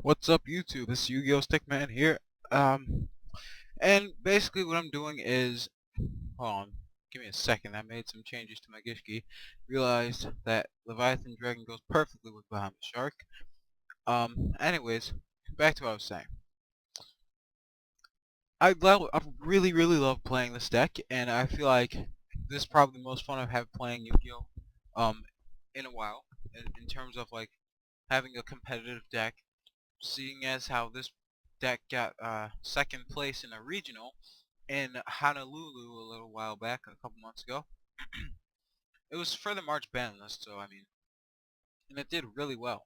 What's up, YouTube? This is Yu-Gi-Oh! Stickman here. Um, and basically what I'm doing is, hold on, give me a second. I made some changes to my Gishki. Realized that Leviathan Dragon goes perfectly with Bahamut Shark. Anyways, back to what I was saying. I really love playing this deck, and I feel like this is probably the most fun I've had playing Yu-Gi-Oh! In a while, in terms of like having a competitive deck. Seeing as how this deck got second place in a regional in Honolulu a little while back, a couple months ago. It was for the March ban list, so I mean, and it did really well.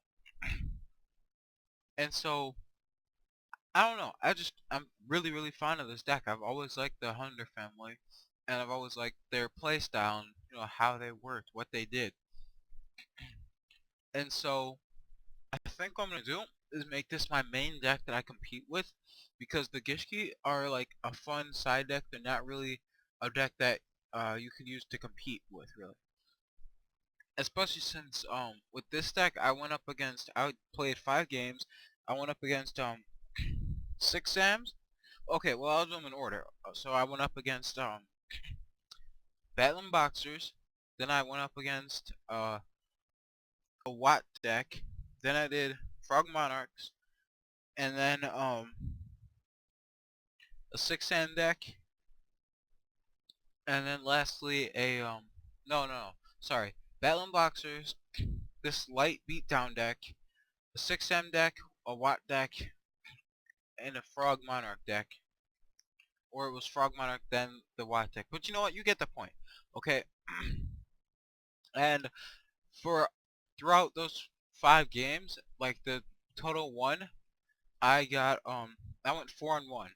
And so, I don't know, I'm really fond of this deck. I've always liked the Hunder family, and I've always liked their playstyle and, how they worked, what they did. And so, I think what I'm going to do is make this my main deck that I compete with, because the Gishki are like a fun side deck. They're not really a deck that you can use to compete with, really. Especially since with this deck I played 5 games. I went up against 6 Sams. Okay, well, I'll do them in order. So I went up against Battling Boxers, then I went up against a Watt deck, then I did Frog Monarchs, and then a 6 Sam deck, and then lastly a no, sorry, Battling Boxers, this light beatdown deck, a 6 Sam deck, a Watt deck, and a Frog Monarch deck. Or it was Frog Monarch then the Watt deck. But you know what? You get the point. Okay. And for throughout those 5 games, like the total won, I went 4-1.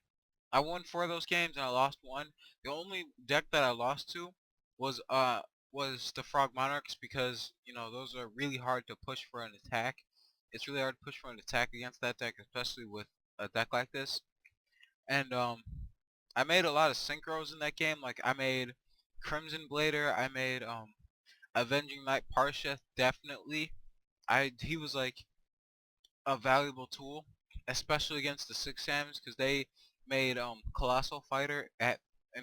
I won 4 of those games and I lost 1. The only deck that I lost to was the Frog Monarchs, because those are really hard to push for an attack. It's really hard to push for an attack against that deck, especially with a deck like this. And I made a lot of synchros in that game. Like I made Crimson Blader, I made Avenging Knight Parsha, definitely. He was like a valuable tool, especially against the 6 Sams, because they made Colossal Fighter and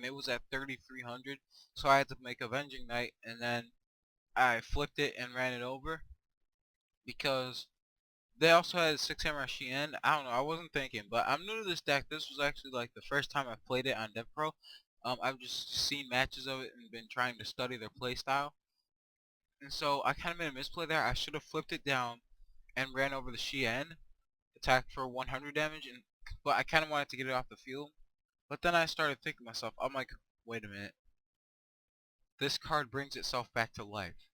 it was at 3300, so I had to make Avenging Knight, and then I flipped it and ran it over, because they also had 6 Samurai Shien. I don't know, I wasn't thinking, but I'm new to this deck. This was actually like the first time I played it on Devpro. I've just seen matches of it and been trying to study their playstyle, and so I kind of made a misplay there. I should have flipped it down and ran over the Shien, attacked for 100 damage, but I kind of wanted to get it off the field. But then I started thinking to myself, I'm like, wait a minute, this card brings itself back to life.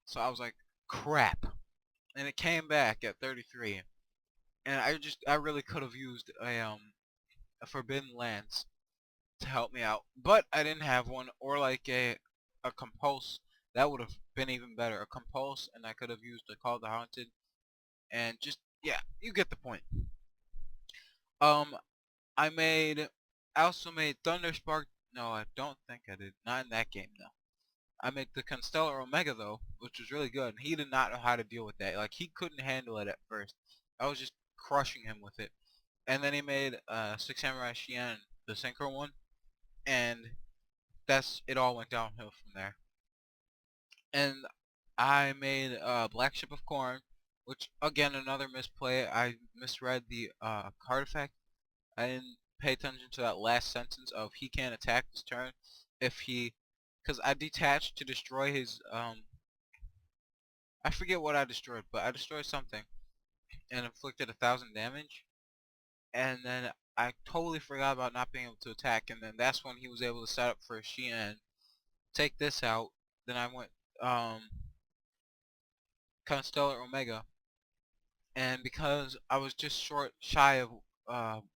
So I was like, crap, and it came back at 33, and I really could have used a Forbidden Lance to help me out, but I didn't have one, or like a Compulse. That would have been even better. A Compulse, and I could have used a Call the Haunted, and just, yeah, you get the point. Um, I also made Thunderspark. No, I don't think I did. Not in that game, though. I made the Constellar Omega, though, which was really good. And he did not know how to deal with that. Like, he couldn't handle it at first. I was just crushing him with it. And then he made 6 Samurai Shien, the Synchro one. And it all went downhill from there. And I made Black Ship of Corn, which, again, another misplay. I misread the card effect. I didn't pay attention to that last sentence of he can't attack this turn if he, because I detached to destroy his I forget what I destroyed, but I destroyed something and inflicted 1,000 damage, and then I totally forgot about not being able to attack, and then that's when he was able to set up for a Shien, take this out. Then I went Constellar Omega, and because I was just shy of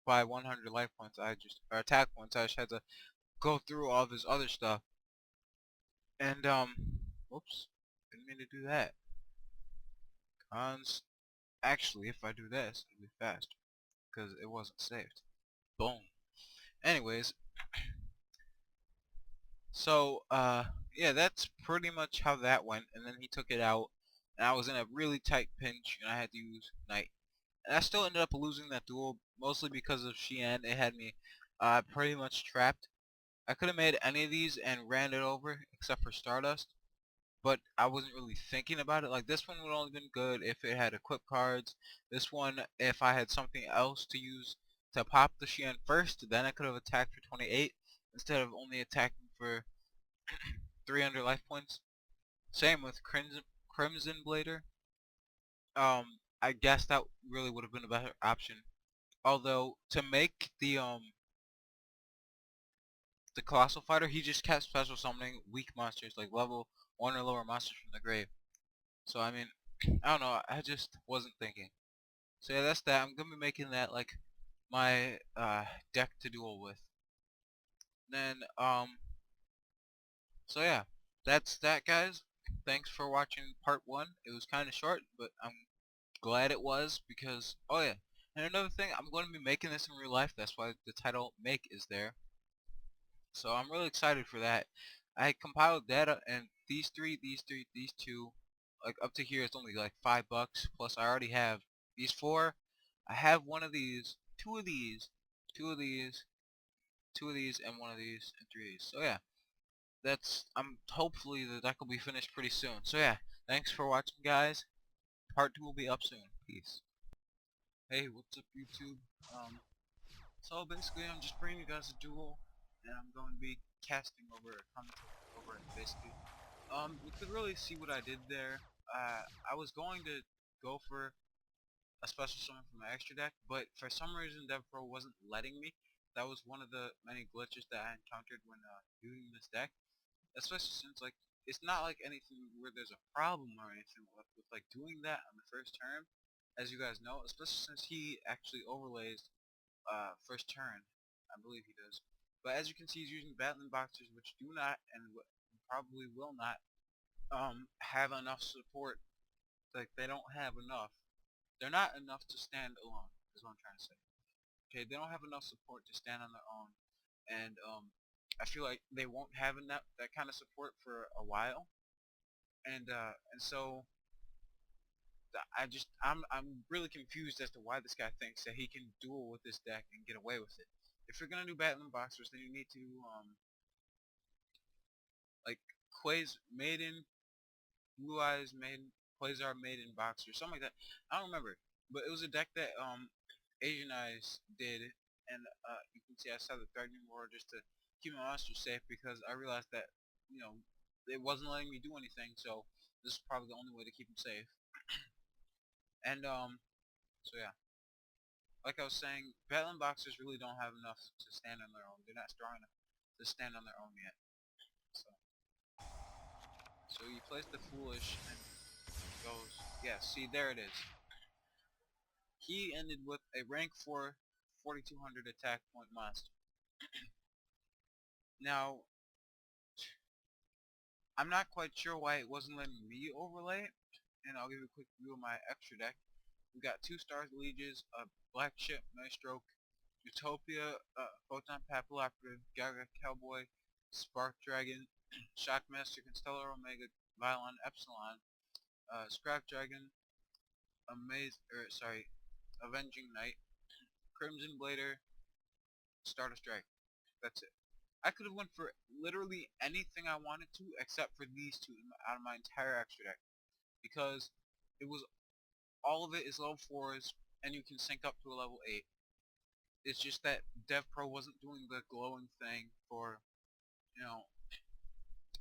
by 100 life points, or attack points, I just had to go through all of his other stuff. And whoops, didn't mean to do that. Actually, if I do this, it'll be faster, because it wasn't saved. Boom. Anyways, so yeah, that's pretty much how that went. And then he took it out, and I was in a really tight pinch, and I had to use Knight. And I still ended up losing that duel, mostly because of Xian. It had me pretty much trapped. I could have made any of these and ran it over, except for Stardust, but I wasn't really thinking about it. Like, this one would only been good if it had equip cards. This one, if I had something else to use to pop the Xian first, then I could have attacked for 28 instead of only attacking for 300 life points. Same with Crimson Blader. I guess that really would have been a better option. Although to make the Colossal Fighter, he just kept special summoning weak monsters, like level 1 or lower monsters from the grave. So I mean, I don't know, I just wasn't thinking. So yeah, that's that. I'm gonna be making that like my deck to duel with. Then so yeah, that's that, guys. Thanks for watching part 1. It was kind of short, but I'm glad it was because, oh yeah, and another thing, I'm going to be making this in real life. That's why the title "Make" is there. So I'm really excited for that. I compiled data, and these three, these two, like up to here, it's only like $5. Plus, I already have these four. I have one of these, two of these, two of these, two of these, and one of these, and three of these. So yeah, I'm hopefully the deck will be finished pretty soon. So yeah, thanks for watching, guys. Part 2 will be up soon. Peace. Hey, what's up, YouTube? So basically, I'm just bringing you guys a duel, and I'm going to be casting over a content over it, basically. You could really see what I did there. I was going to go for a special summon from my extra deck, but for some reason Devpro wasn't letting me. That was one of the many glitches that I encountered when using this deck. Especially since, like, it's not like anything where there's a problem or anything with like doing that on the first turn, as you guys know. Especially since he actually overlays first turn. I believe he does. But as you can see, he's using battling boxers, which do not and probably will not have enough support. Like, they don't have enough. They're not enough to stand alone, is what I'm trying to say. Okay, they don't have enough support to stand on their own, and I feel like they won't have enough that kind of support for a while, and so I'm really confused as to why this guy thinks that he can duel with this deck and get away with it. If you're gonna do battling boxers, then you need to like Quays Maiden, Blue Eyes Maiden, Quasar Maiden Boxer, something like that. I don't remember, but it was a deck that Asian Eyes did, and you can see I set the Threatening Roar just to keep my monsters safe because I realized that, you know, it wasn't letting me do anything, so this is probably the only way to keep them safe. And so yeah. Like I was saying, battling boxers really don't have enough to stand on their own. They're not strong enough to stand on their own yet. So you place the foolish and goes, yeah, see, there it is. He ended with a rank 4 4200 attack point monster. Now, I'm not quite sure why it wasn't letting me overlay it, and I'll give you a quick view of my extra deck. We got 2 Stars Lieges, a Black Ship, Nice Stroke, Utopia, Photon Papilloperative, Gaga Cowboy, Spark Dragon, Shockmaster, Constellar Omega, Violon Epsilon, Scrap Dragon, Avenging Knight, Crimson Blader, Stardust Dragon. That's it. I could have went for literally anything I wanted to except for these two out of my entire extra deck, because it was all of it is level 4s and you can sync up to a level 8. It's just that Devpro wasn't doing the glowing thing for, you know,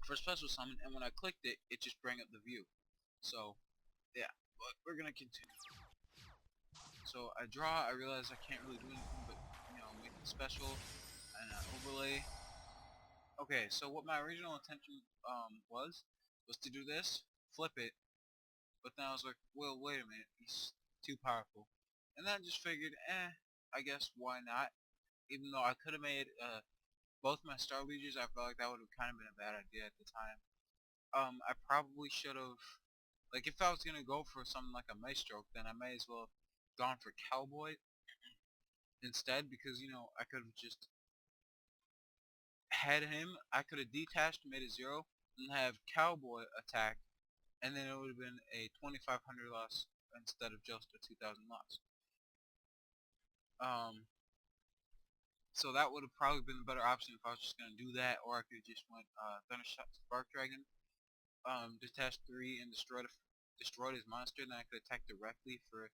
for special summon, and when I clicked it, it just bring up the view. So yeah, but we're gonna continue. So I draw, I realize I can't really do anything but, you know, make it special and overlay. Okay, so what my original intention was to do this, flip it, but then I was like, well, wait a minute, he's too powerful. And then I just figured, I guess why not? Even though I could have made both my Star Lieges, I felt like that would have kind of been a bad idea at the time. I probably should have, like, if I was gonna go for something like a Maestroke, then I may as well have gone for Cowboy instead, because, you know, I could have just had him, I could have detached, made it 0, and have Cowboy attack, and then it would have been a 2500 loss instead of just a 2000 loss. Um, so that would have probably been a better option if I was just gonna do that, or I could have just went Thundershot Spark Dragon, detach 3 and destroyed his monster, then I could attack directly for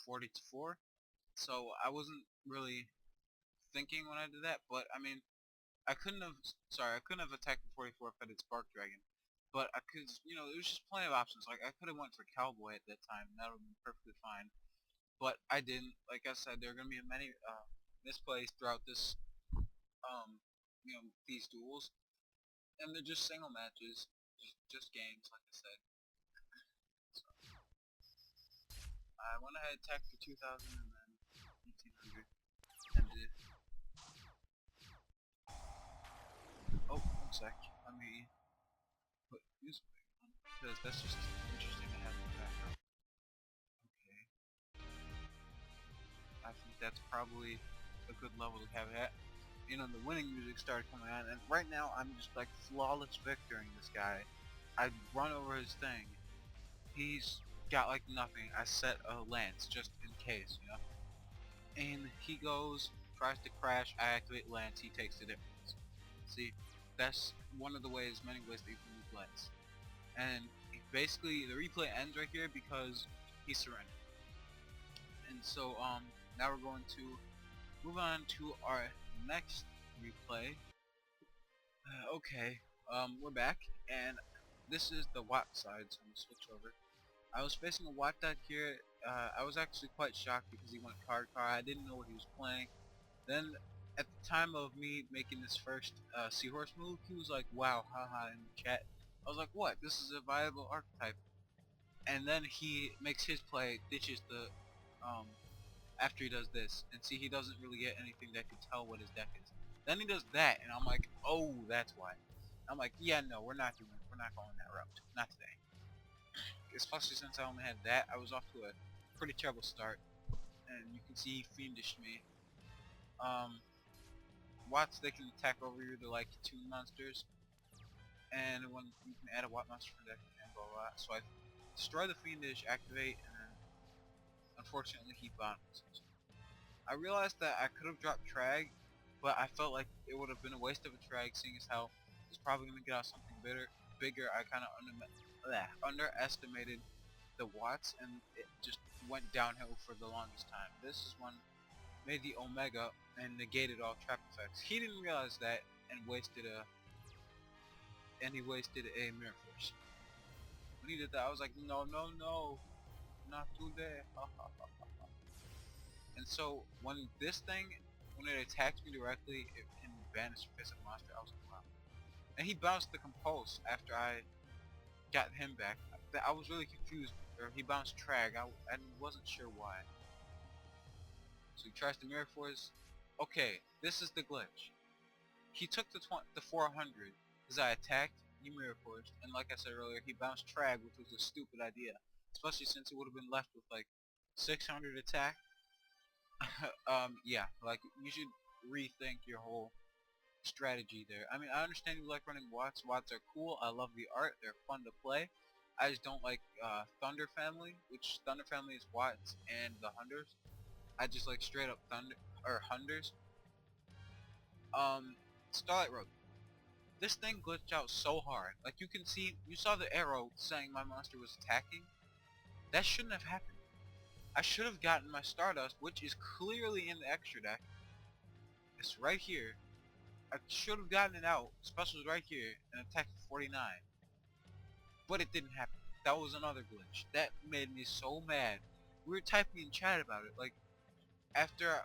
40 to 4. So I wasn't really thinking when I did that, but I mean, I couldn't have attacked the 44 if I did Spark Dragon. But I could, there was just plenty of options. Like, I could have went for Cowboy at that time, and that would have been perfectly fine. But I didn't. Like I said, there are going to be many misplays throughout these duels. And they're just single matches, just games, like I said. So, I went ahead, attacked for 2,000 and then 1,800. And oh, one sec. Let me put music on, because that's just interesting to have in the background. Okay. I think that's probably a good level to have it at. The winning music started coming on, and right now I'm just like flawless victoring this guy. I run over his thing. He's got like nothing. I set a lance just in case. And he goes, tries to crash, I activate lance, he takes the difference. See, that's one of the many ways that you can use lance. And basically the replay ends right here because he surrendered. And so now we're going to move on to our next replay. Okay, we're back, and this is the Watt side, so I'm gonna switch over. I was facing a Watt deck here. I was actually quite shocked because he went card. I didn't know what he was playing. Then, at the time of me making this first Seahorse move, he was like, "Wow, haha," in the chat. I was like, "What? This is a viable archetype." And then he makes his play, ditches the after he does this, and see, he doesn't really get anything that can tell what his deck is. Then he does that, and I'm like, oh, that's why. I'm like, yeah, no, we're not going that route, not today. Especially since I only had that, I was off to a pretty terrible start, and you can see he fiendished me. Watts, they can attack over you, they're like 2 monsters, and when you can add a Watt monster from deck and blah blah. So I destroy the fiendish, activate, and then unfortunately he bounces. I realized that I could have dropped Trag, but I felt like it would have been a waste of a Trag, seeing as how it's probably going to get out something bigger. I kind of underestimated the Watts, and it just went downhill for the longest time. This is when made the Omega and negated all trap effects. He didn't realize that and he wasted a Mirror Force. When he did that, I was like, no, no, no, not today. And so when it attacks me directly, it can banish a face-up monster. I was like, wow. And he bounced the Compulse after I got him back. I was really confused. Or he bounced Trag. I wasn't sure why. So he tries to Mirror Force. Okay, this is the glitch. He took the 400 because I attacked, he Mirror Forced, and like I said earlier, he bounced Trag, which was a stupid idea. Especially since he would have been left with like 600 attack. Yeah, like you should rethink your whole strategy there. I mean, I understand you like running Watts. Watts are cool. I love the art. They're fun to play. I just don't like Thunder Family, which Thunder Family is Watts and the Hunters. I just like straight up Thunder or Hunters. Starlight Road. This thing glitched out so hard. Like you saw the arrow saying my monster was attacking. That shouldn't have happened. I should have gotten my Stardust, which is clearly in the extra deck. It's right here. I should have gotten it out, specials right here, and attacked for 49. But it didn't happen. That was another glitch. That made me so mad. We were typing in chat about it. Like, after,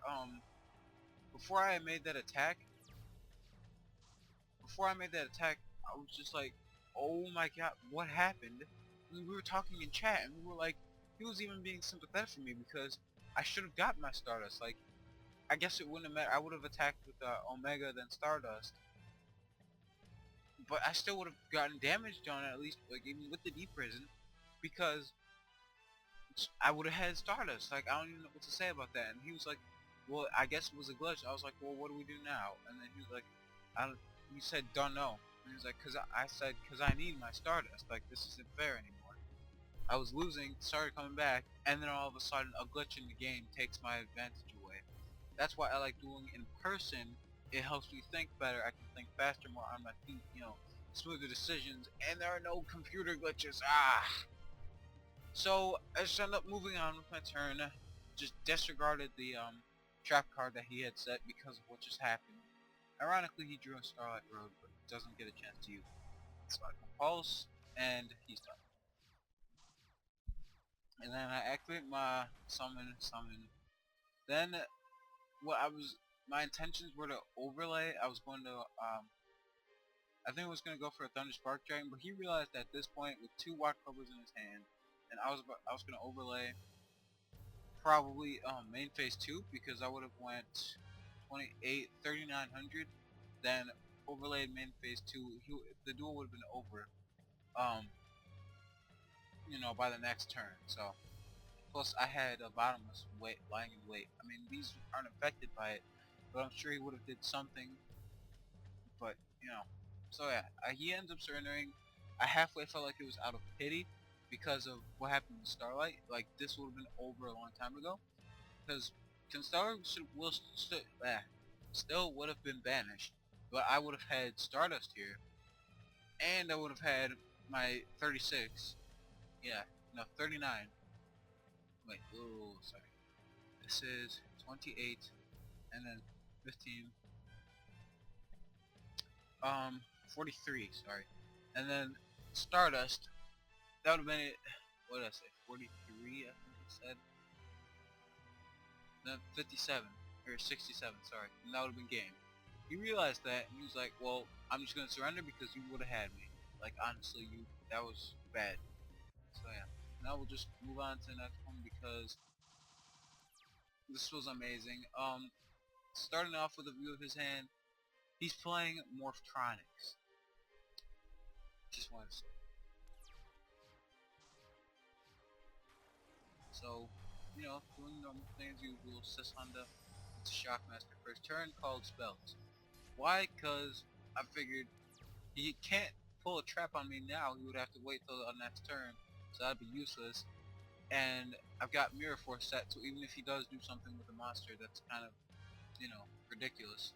before I made that attack, I was just like, oh my god, what happened? And we were talking in chat, and we were like, he was even being sympathetic for me because I should have gotten my Stardust. Like, I guess it wouldn't have mattered. I would have attacked with Omega then Stardust, but I still would have gotten damage done at least, like even with the deep prison, because I would have had Stardust. Like, I don't even know what to say about that. And he was like, well, I guess it was a glitch. I was like, well, what do we do now? And then he was like, I don't. He said, don't know. And he was like, I said, cause I need my Stardust. Like, this isn't fair anymore. I was losing, started coming back, and then all of a sudden a glitch in the game takes my advantage away. That's why I like dueling in person. It helps me think better. I can think faster, more on my feet, smoother decisions, and there are no computer glitches. So I just ended up moving on with my turn. Just disregarded the trap card that he had set because of what just happened. Ironically, he drew a Starlight Road, but doesn't get a chance to use it. So I compulse, and he's done. And then I activate my summon. Then what my intentions were to overlay. I was going to I think I was going to go for a Thunder Spark Dragon, but he realized at this point with two White Cobras in his hand, and I was going to overlay probably main phase 2 because I would have went 3,900, then overlaid main phase 2. The duel would have been over, um, by the next turn. So plus I had a bottomless weight lying in wait. I mean, these aren't affected by it, but I'm sure he would have did something. But so yeah, he ends up surrendering. I halfway felt like it was out of pity because of what happened with Starlight. Like this would have been over a long time ago. Because Constellar still would have been banished, but I would have had Stardust here, and I would have had my 36. Yeah, no, 39. Wait, oh, sorry. This is 28, and then 15. 43. Sorry, and then Stardust. That would have been it. What did I say? 43. I think I said. Then 57 or 67. Sorry, and that would have been game. He realized that, and he was like, well, I'm just gonna surrender because you would have had me. Like, honestly, that was bad. So yeah, now we'll just move on to the next one because this was amazing. Starting off with a view of his hand, he's playing Morphtronics. Just wanted to say. So, doing normal things usual, says Hunder. It's a Shockmaster first turn, called spells. Why? Cause I figured he can't pull a trap on me now, he would have to wait till the next turn, so that'd be useless. And I've got Mirror Force set, so even if he does do something with the monster that's kind of, ridiculous,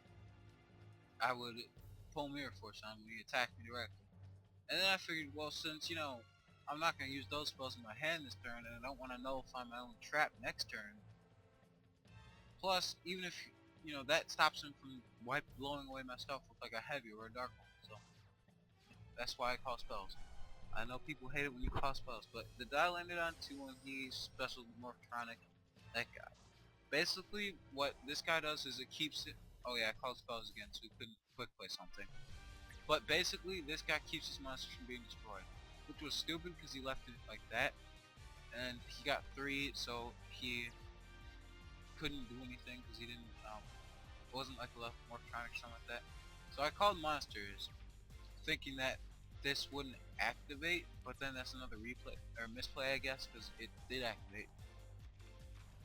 I would pull Mirror Force on when he attacked me directly. And then I figured, well, since, I'm not going to use those spells in my hand this turn, and I don't want to nullify my own trap next turn. Plus, even if, that stops him from blowing away my stuff with like a heavy or a dark one. So, that's why I call spells. I know people hate it when you call spells, but the die landed on 2 when he's special Morphtronic. That guy. Basically, what this guy does is it keeps it. Oh yeah, I called spells again, so he couldn't quick play something. But basically, this guy keeps his monsters from being destroyed, which was stupid because he left it like that, and he got 3, so he couldn't do anything because he didn't. Wasn't like a left Morphtronic or something like that. So I called monsters, thinking that this wouldn't activate, but then that's another replay or misplay, I guess, because it did activate.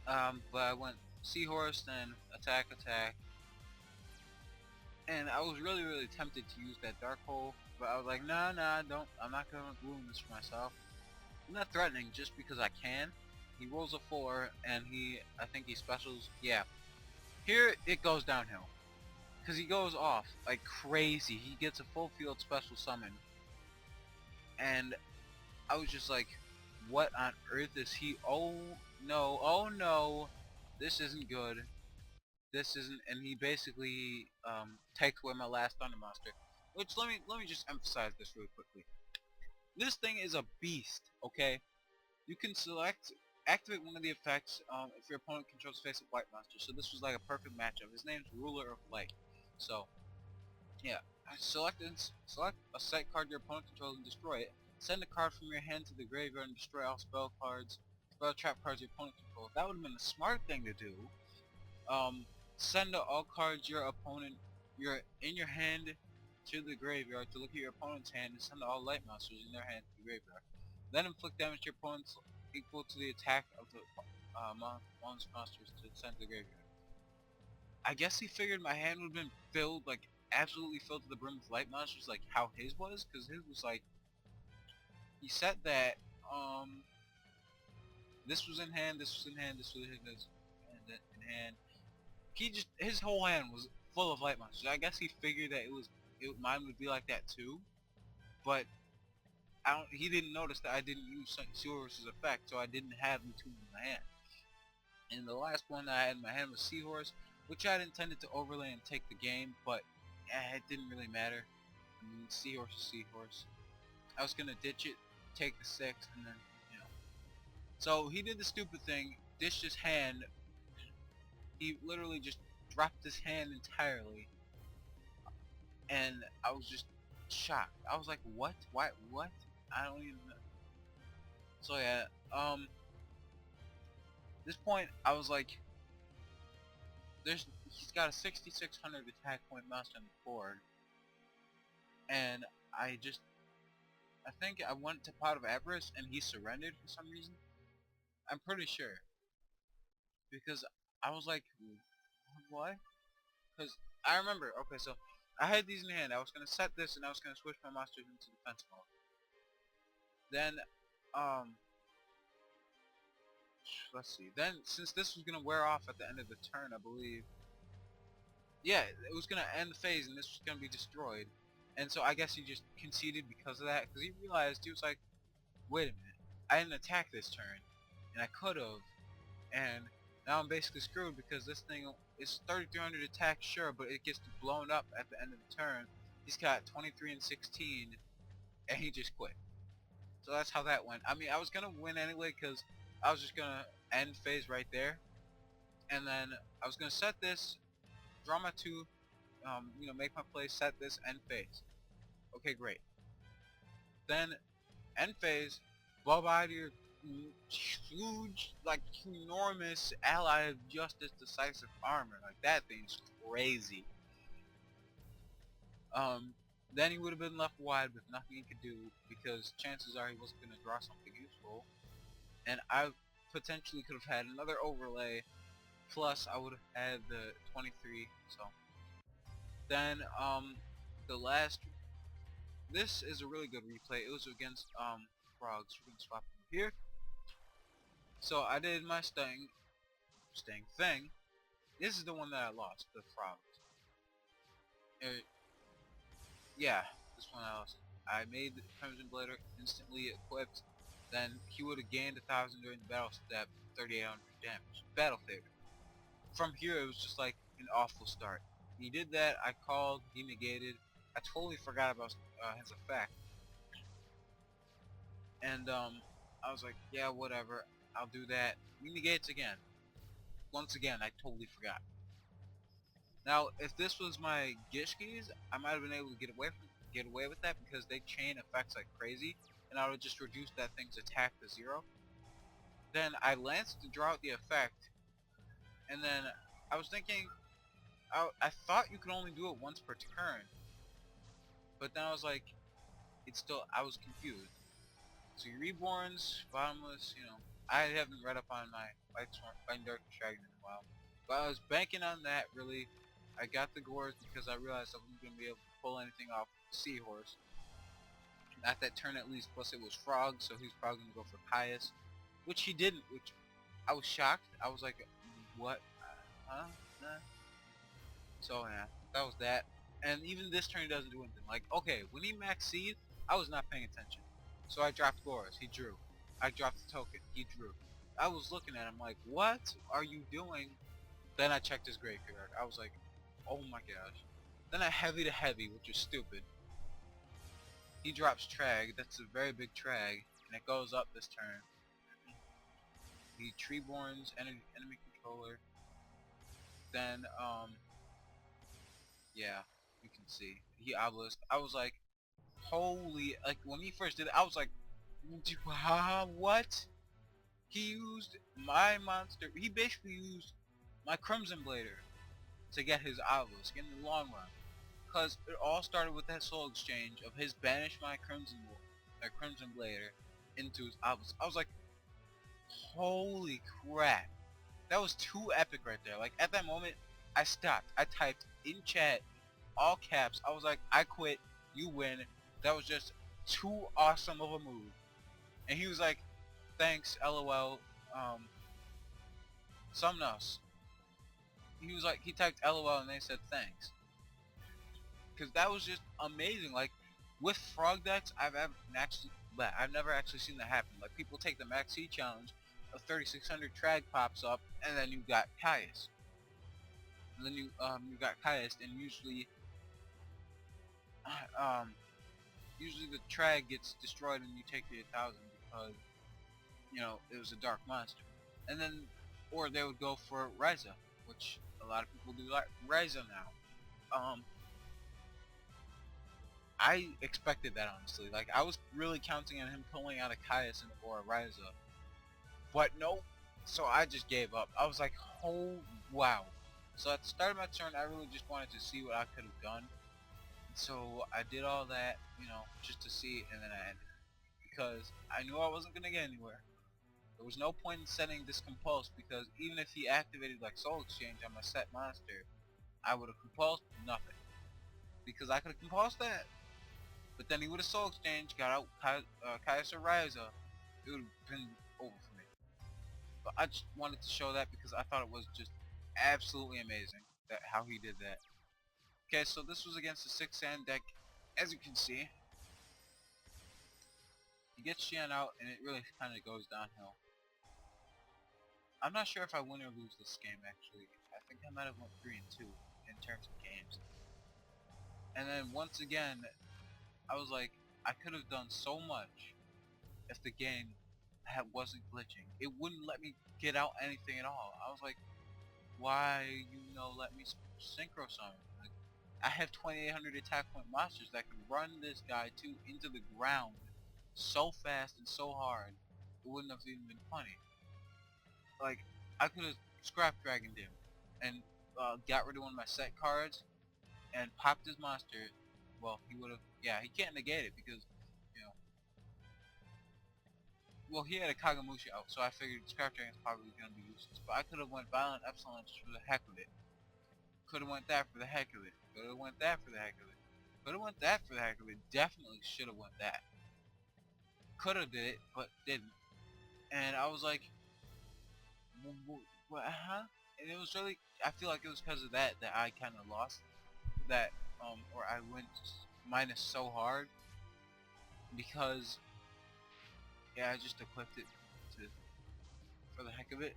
But I went Seahorse, then attack, and I was really tempted to use that Dark Hole, but I was like, nah, don't. I'm not gonna ruin this for myself. I'm not threatening just because I can. He rolls a 4, and I think he specials. Yeah, here it goes downhill, because he goes off like crazy. He gets a full field special summon, and I was just like, what on earth is he? Oh no, this isn't good. This isn't, and he basically takes away my last Thunder Monster. Which let me just emphasize this really quickly. This thing is a beast, okay? You can activate one of the effects if your opponent controls face of white monster. So this was like a perfect matchup. His name's Ruler of Light. So yeah, select a set card your opponent controls and destroy it. Send a card from your hand to the graveyard and destroy all spell trap cards your opponent controls. That would have been a smart thing to do. Send all cards you're in your hand to the graveyard to look at your opponent's hand and send all light monsters in their hand to the graveyard. Then inflict damage to your opponent's equal to the attack of the monsters to send to the graveyard. I guess he figured my hand would have been filled, like absolutely filled to the brim with light monsters, like how his was, because his was like, he said that, This was in hand, this was in hand, this was in hand. His whole hand was full of light monsters. I guess he figured that mine would be like that too, but he didn't notice that I didn't use Seahorse's effect, so I didn't have the two in my hand. And the last one that I had in my hand was Seahorse, which I had intended to overlay and take the game, but it didn't really matter. I mean, Seahorse is Seahorse. I was gonna ditch it, take the 6, and then, you know. So he did the stupid thing, dished his hand. He literally just dropped his hand entirely, and I was just shocked. I was like, what? Why? What? I don't even know. So yeah, this point I was like, he's got a 6600 attack point mouse on the board, and I think I went to Pot of Avarice and he surrendered for some reason. I'm pretty sure, because I was like, what? Because I remember, okay, so I had these in hand. I was gonna set this and I was gonna switch my monsters into defense mode. Then, let's see. Then, since this was gonna wear off at the end of the turn, I believe. Yeah, it was gonna end the phase and this was gonna be destroyed. And so I guess he just conceded because of that, because he realized, he was like, wait a minute, I didn't attack this turn, and I could've, and now I'm basically screwed because this thing is 3300 attack, sure, but it gets blown up at the end of the turn. He's got 23 and 16, and he just quit. So that's how that went. I mean, I was gonna win anyway because I was just gonna end phase right there, and then I was gonna set this, draw my 2, make my play, set this, end phase. Okay, great. Then end phase, bye bye to your huge, like enormous ally of Justice Decisive Armor. Like, that thing's crazy. Then he would have been left wide with nothing he could do, because chances are he wasn't going to draw something useful. And I potentially could have had another overlay, plus I would have had the 23, so. Then, the last, this is a really good replay. It was against, frogs. We're going to swap them here. So I did my sting thing. This is the one that I lost, the frogs. Yeah, this one I lost. I made the Crimson Blader instantly equipped. Then he would have gained 1000 during the battle step, 3800 damage. Battle favorite. From here it was just like an awful start. He did that, I called, he negated. I totally forgot about his effect. And I was like, yeah, whatever, I'll do that. He negates again. Once again, I totally forgot. Now, if this was my Gishkis, I might have been able to get away with that because they chain effects like crazy, and I would just reduce that thing's attack to 0. Then I lanced to draw out the effect, and then I was thinking, I thought you could only do it once per turn, but then I was like, I was confused. So your Reborns, Bottomless, I haven't read up on my Fighting Darkness Dragon in a while, but I was banking on that really. I got the Gores because I realized I wasn't going to be able to pull anything off Seahorse at that turn at least, plus it was Frog, so he was probably going to go for Pious, which he didn't, which I was shocked. I was like, what? Huh? So yeah, that was that. And even this turn he doesn't do anything. Like, okay, when he maxed Seed, I was not paying attention. So I dropped Gores, he drew. I dropped the token, he drew. I was looking at him like, what are you doing? Then I checked his graveyard. I was like, oh my gosh. Then I heavy to heavy, which is stupid. He drops Trag, that's a very big Trag, and it goes up this turn. He Treeborn's enemy controller. Then, yeah, you can see. He Obelisk. I was like, holy, like, when he first did it, I was like, what? He used my monster, he basically used my Crimson Blader to get his Obelisk in the long run. Because it all started with that soul exchange of his banish my Crimson Blader into his Obelisk. I was like, holy crap. That was too epic right there. Like, at that moment, I stopped. I typed in chat, all caps. I was like, I quit. You win. That was just too awesome of a move. And he was like, thanks, LOL. something else. He was like, he typed LOL and they said thanks. Because that was just amazing. Like, with frog decks, I've never actually seen that happen. Like, people take the Max C challenge, a 3600 trag pops up, and then you got Caius. And then you got Caius, and um, usually the trag gets destroyed and you take the 1000 because, you know, it was a dark monster. And then, or they would go for Ryza, which a lot of people do like Ryza now. I expected that, honestly. Like, I was really counting on him pulling out a Caius or a Ryza. But no. So I just gave up. I was like, oh, wow. So at the start of my turn, I really just wanted to see what I could have done. So I did all that, you know, just to see, and then I ended. Because I knew I wasn't going to get anywhere. There was no point in setting this compulse, because even if he activated like Soul Exchange on my set monster, I would have compulsed nothing. Because I could have compulsed that. But then he would have Soul Exchange, got out Caius or Ryza, it would have been over for me. But I just wanted to show that because I thought it was just absolutely amazing that how he did that. Okay, so this was against the 6 sand deck. As you can see, he gets Xian out and it really kind of goes downhill. I'm not sure if I win or lose this game actually. I think I might have went 3-2 in terms of games. And then once again, I was like, I could have done so much if the game wasn't glitching. It wouldn't let me get out anything at all. I was like, why let me synchro summon? Like, I have 2800 attack point monsters that can run this guy into the ground so fast and so hard, it wouldn't have even been funny. Like, I could have scrap dragoned him and got rid of one of my set cards and popped his monster. Well, he would have, yeah, he can't negate it because, you know, well, he had a Kagamushi out, so I figured Scrap Dragon's probably going to be useless. But I could have went Violent Epsilon just for the heck of it. Could have went that for the heck of it. Could have went that for the heck of it. Could have went that for the heck of it. Definitely should have went that. Could have did it, but didn't. And I was like, what, huh? And it was really, I feel like it was because of that I kind of lost. That, or I went minus so hard. Because, yeah, I just equipped it for the heck of it.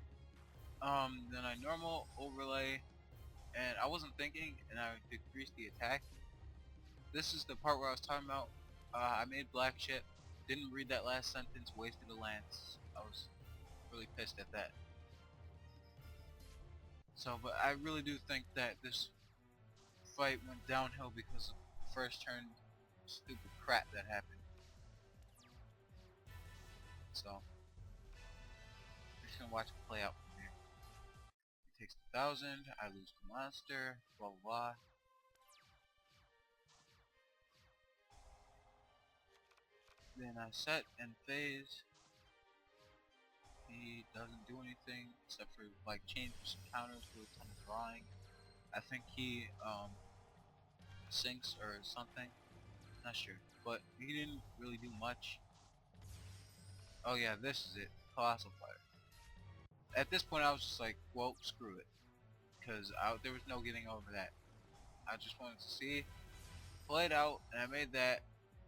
Then I normal overlay, and I wasn't thinking, and I decreased the attack. This is the part where I was talking about. I made black shit, didn't read that last sentence, wasted a lance. I was really pissed at that. So, but I really do think that this fight went downhill because of the first turn stupid crap that happened. So, I'm just gonna watch it play out from here. He takes 1000, I lose the monster, blah blah blah. Then I set and phase. He doesn't do anything except for like change some counters with a ton of drawing. I think he sinks or something. Not sure, but he didn't really do much. Oh yeah, this is it, Colossal Fire. At this point, I was just like, well, screw it, because there was no getting over that. I just wanted to see, play it out, and I made that.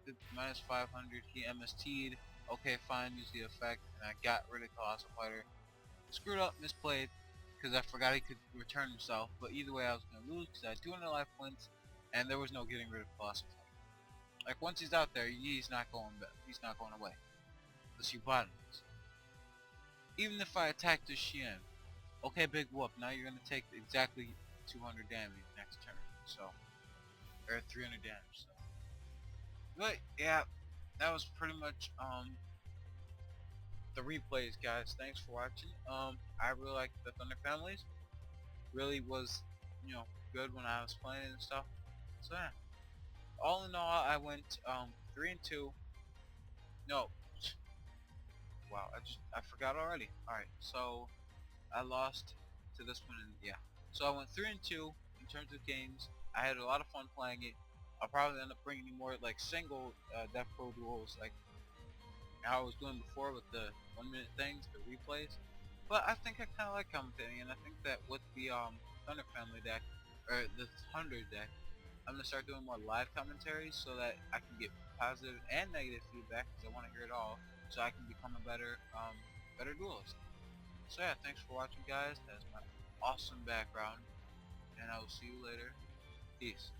Did minus 500. He MST'd. Okay, fine, use the effect, and I got rid of Colossal Fighter. Screwed up, misplayed, because I forgot he could return himself. But either way, I was gonna lose because I had 200 life points, and there was no getting rid of Colossal Fighter. Like, once he's out there, he's not going back. He's not going away. Unless you bottomless. Even if I attack the Xian, okay, big whoop. Now you're gonna take exactly 200 damage next turn. So, or 300 damage. So, but yeah, that was pretty much the replays, guys. Thanks for watching. I really like the Thunder families. Really was, good when I was playing and stuff. So yeah. All in all, I went 3-2. No, wow, I forgot already. All right, so I lost to this one, and yeah. So I went 3-2 in terms of games. I had a lot of fun playing it. I'll probably end up bringing you more like single Devpro duels, like how I was doing before with the 1-minute things, the replays. But I think I kind of like commentating, and I think that with the Thunder Family deck, or the Hunder deck, I'm gonna start doing more live commentaries so that I can get positive and negative feedback because I want to hear it all, so I can become a better duelist. So yeah, thanks for watching, guys. That's my awesome background, and I will see you later. Peace.